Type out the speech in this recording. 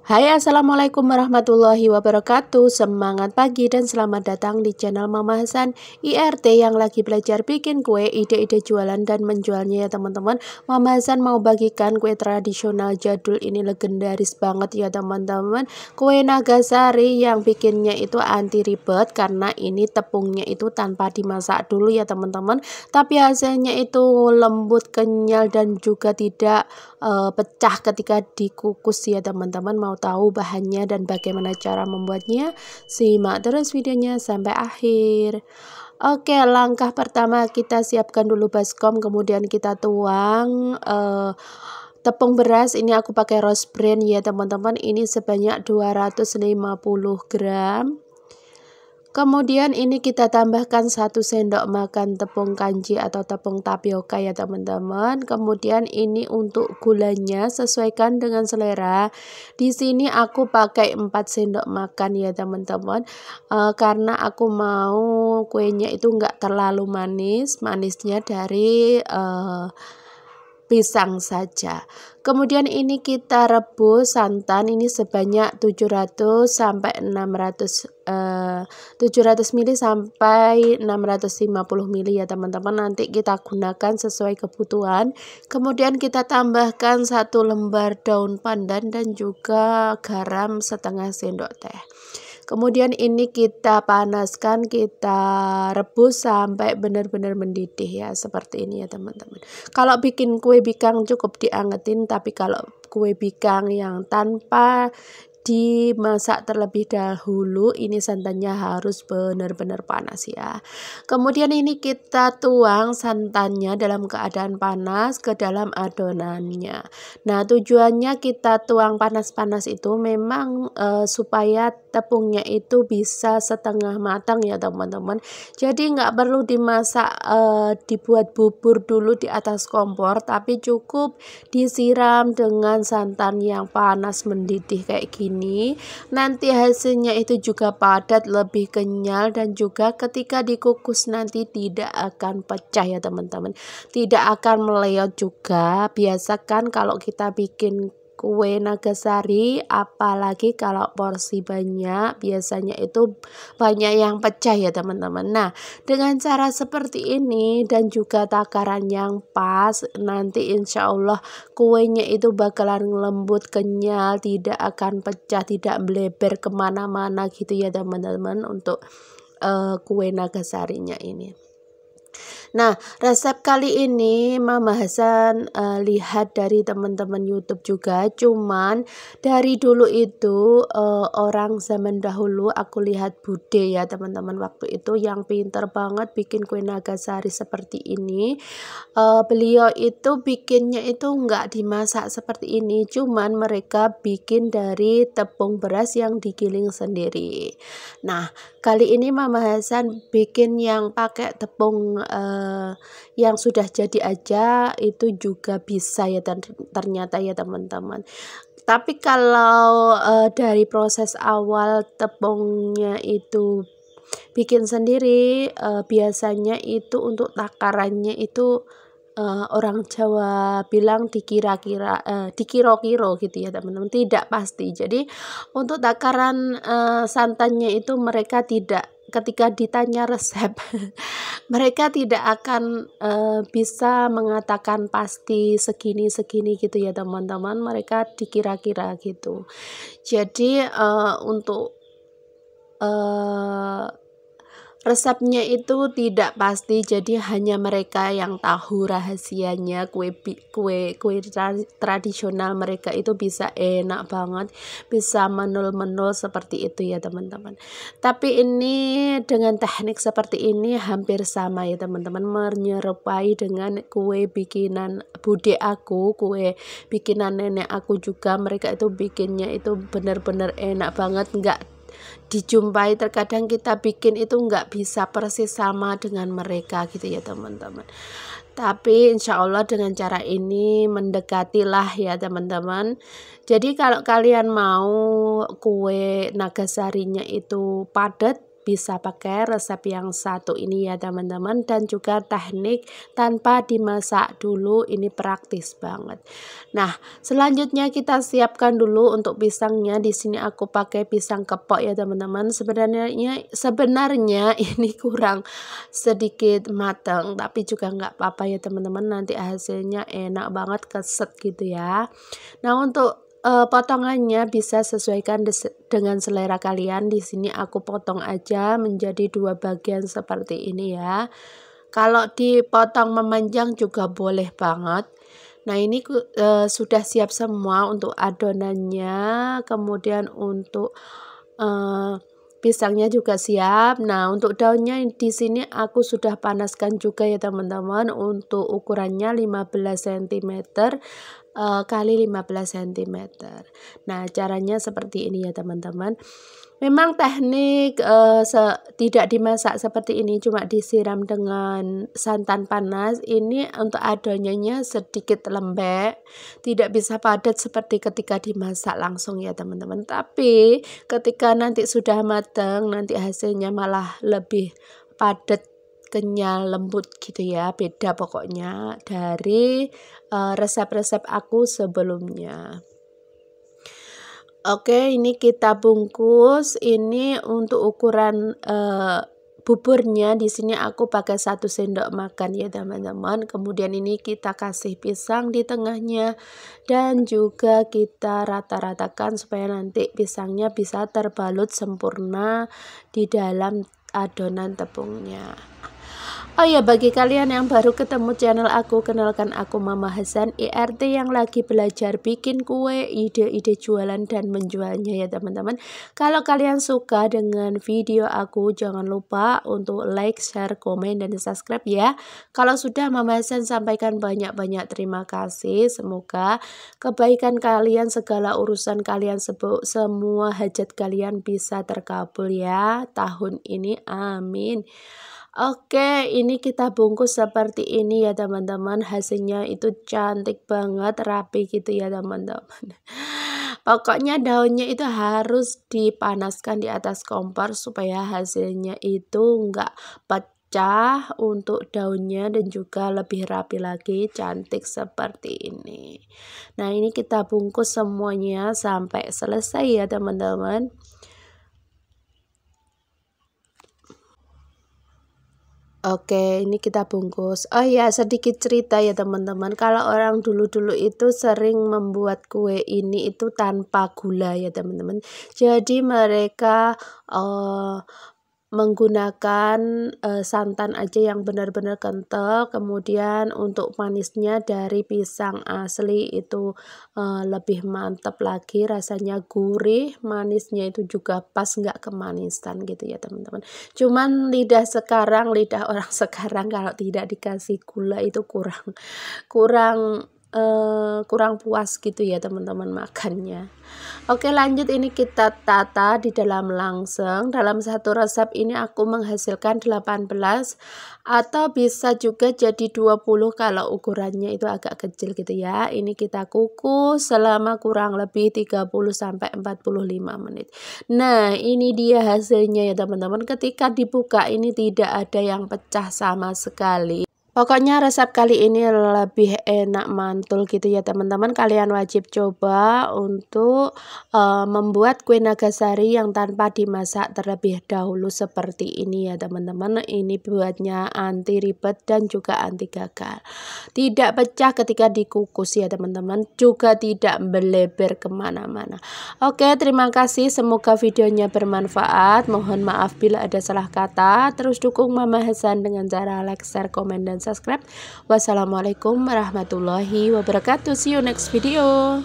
Hai, assalamualaikum warahmatullahi wabarakatuh. Semangat pagi dan selamat datang di channel Mama Hasan IRT yang lagi belajar bikin kue, ide-ide jualan dan menjualnya ya teman-teman. Mama Hasan mau bagikan kue tradisional jadul ini, legendaris banget ya teman-teman. Kue Nagasari yang bikinnya itu anti ribet karena ini tepungnya itu tanpa dimasak dulu ya teman-teman. Tapi hasilnya itu lembut, kenyal dan juga tidak pecah ketika dikukus ya teman-teman. Mau tahu bahannya dan bagaimana cara membuatnya? Simak terus videonya sampai akhir. Oke, langkah pertama kita siapkan dulu baskom, kemudian kita tuang tepung beras. Ini aku pakai Rose Brand ya teman-teman. Ini sebanyak 250 gram. Kemudian ini kita tambahkan 1 sendok makan tepung kanji atau tepung tapioka ya teman-teman. Kemudian ini untuk gulanya sesuaikan dengan selera. Di sini aku pakai 4 sendok makan ya teman-teman. Karena aku mau kuenya itu enggak terlalu manis, manisnya dari pisang saja. Kemudian ini kita rebus santan, ini sebanyak 700 sampai 600 700 ml sampai 650 ml ya teman-teman. Nanti kita gunakan sesuai kebutuhan. Kemudian kita tambahkan 1 lembar daun pandan dan juga garam setengah sendok teh. Kemudian ini kita panaskan, kita rebus sampai benar-benar mendidih ya, seperti ini ya teman-teman. Kalau bikin kue bikang cukup diangetin, tapi kalau kue bikang yang tanpa dimasak terlebih dahulu, ini santannya harus benar-benar panas ya. Kemudian ini kita tuang santannya dalam keadaan panas ke dalam adonannya. Nah, tujuannya kita tuang panas-panas itu memang supaya tepungnya itu bisa setengah matang ya teman-teman. Jadi nggak perlu dimasak, dibuat bubur dulu di atas kompor, tapi cukup disiram dengan santan yang panas mendidih kayak gini. Nanti hasilnya itu juga padat, lebih kenyal, dan juga ketika dikukus nanti tidak akan pecah ya teman-teman. Tidak akan meleot juga. Biasakan kalau kita bikin kue Nagasari, apalagi kalau porsi banyak, biasanya itu banyak yang pecah ya teman-teman. Nah, dengan cara seperti ini dan juga takaran yang pas, nanti insya Allah kuenya itu bakalan lembut, kenyal, tidak akan pecah, tidak melebar kemana-mana gitu ya teman-teman untuk kue Nagasarinya ini. Nah, resep kali ini Mama Hasan lihat dari teman-teman YouTube juga. Cuman dari dulu itu orang zaman dahulu aku lihat Bude ya teman-teman, waktu itu yang pinter banget bikin kue Nagasari seperti ini. Beliau itu bikinnya itu enggak dimasak seperti ini, cuman mereka bikin dari tepung beras yang digiling sendiri. Nah, kali ini Mama Hasan bikin yang pakai tepung yang sudah jadi aja, itu juga bisa ya ternyata ya teman-teman. Tapi kalau dari proses awal tepungnya itu bikin sendiri, biasanya itu untuk takarannya itu orang Jawa bilang dikiro-kiro gitu ya teman-teman, tidak pasti. Jadi untuk takaran santannya itu mereka tidak, ketika ditanya resep mereka tidak akan bisa mengatakan pasti segini gitu ya teman-teman, mereka dikira-kira gitu. Jadi untuk resepnya itu tidak pasti, jadi hanya mereka yang tahu rahasianya. Kue tradisional mereka itu bisa enak banget, bisa menul-menul seperti itu ya teman-teman. Tapi ini dengan teknik seperti ini hampir sama ya teman-teman, menyerupai dengan kue bikinan bude aku, kue bikinan nenek aku juga. Mereka itu bikinnya itu benar-benar enak banget, nggak dijumpai. Terkadang kita bikin itu nggak bisa persis sama dengan mereka gitu ya teman-teman. Tapi insya Allah dengan cara ini mendekatilah ya teman-teman. Jadi kalau kalian mau kue Nagasarinya itu padat, bisa pakai resep yang satu ini ya teman-teman, dan juga teknik tanpa dimasak dulu, ini praktis banget. Nah, selanjutnya kita siapkan dulu untuk pisangnya. Di sini aku pakai pisang kepok ya teman-teman. Sebenarnya ini kurang sedikit matang, tapi juga nggak apa-apa ya teman-teman, nanti hasilnya enak banget, keset gitu ya. Nah, untuk potongannya bisa sesuaikan dengan selera kalian. Di sini aku potong aja menjadi 2 bagian seperti ini ya. Kalau dipotong memanjang juga boleh banget. Nah, ini sudah siap semua untuk adonannya, kemudian untuk pisangnya juga siap. Nah, untuk daunnya di sini aku sudah panaskan juga ya teman-teman. Untuk ukurannya 15 cm kali 15 cm. Nah, caranya seperti ini ya teman-teman. Memang teknik tidak dimasak seperti ini, cuma disiram dengan santan panas. Ini untuk adonannya sedikit lembek, tidak bisa padat seperti ketika dimasak langsung ya teman-teman. Tapi ketika nanti sudah matang, nanti hasilnya malah lebih padat, kenyal, lembut gitu ya. Beda pokoknya dari resep-resep aku sebelumnya. Oke, ini kita bungkus. Ini untuk ukuran buburnya di sini aku pakai 1 sendok makan ya teman-teman. Kemudian ini kita kasih pisang di tengahnya dan juga kita rata-ratakan supaya nanti pisangnya bisa terbalut sempurna di dalam adonan tepungnya. Oh ya, bagi kalian yang baru ketemu channel aku, kenalkan aku Mama Hasan IRT yang lagi belajar bikin kue, ide-ide jualan dan menjualnya ya teman-teman. Kalau kalian suka dengan video aku, jangan lupa untuk like, share, komen, dan subscribe ya. Kalau sudah, Mama Hasan sampaikan banyak-banyak terima kasih. Semoga kebaikan kalian, segala urusan kalian, semua hajat kalian bisa terkabul ya tahun ini, amin. Oke, ini kita bungkus seperti ini ya teman-teman. Hasilnya itu cantik banget, rapi gitu ya teman-teman. Pokoknya daunnya itu harus dipanaskan di atas kompor supaya hasilnya itu enggak pecah untuk daunnya, dan juga lebih rapi lagi, cantik seperti ini. Nah, ini kita bungkus semuanya sampai selesai ya teman-teman. Oke, ini kita bungkus. Oh ya, sedikit cerita ya teman-teman. Kalau orang dulu-dulu itu sering membuat kue ini itu tanpa gula ya teman-teman. Jadi mereka menggunakan santan aja yang benar-benar kental. Kemudian untuk manisnya dari pisang asli itu lebih mantap lagi, rasanya gurih, manisnya itu juga pas, nggak kemanisan gitu ya teman-teman. Cuman lidah orang sekarang kalau tidak dikasih gula itu kurang puas gitu ya teman-teman makannya. Oke, lanjut, ini kita tata di dalam langseng. Dalam satu resep ini aku menghasilkan 18 atau bisa juga jadi 20 kalau ukurannya itu agak kecil gitu ya. Ini kita kukus selama kurang lebih 30-45 menit. Nah, ini dia hasilnya ya teman-teman. Ketika dibuka ini tidak ada yang pecah sama sekali. Pokoknya resep kali ini lebih enak, mantul gitu ya teman-teman. Kalian wajib coba untuk membuat kue Nagasari yang tanpa dimasak terlebih dahulu seperti ini ya teman-teman. Ini buatnya anti ribet dan juga anti gagal. Tidak pecah ketika dikukus ya teman-teman. Juga tidak melebar kemana-mana. Oke, terima kasih. Semoga videonya bermanfaat. Mohon maaf bila ada salah kata. Terus dukung Mama Hasan dengan cara like, share, komen, dan subscribe. Wassalamualaikum warahmatullahi wabarakatuh. See you next video.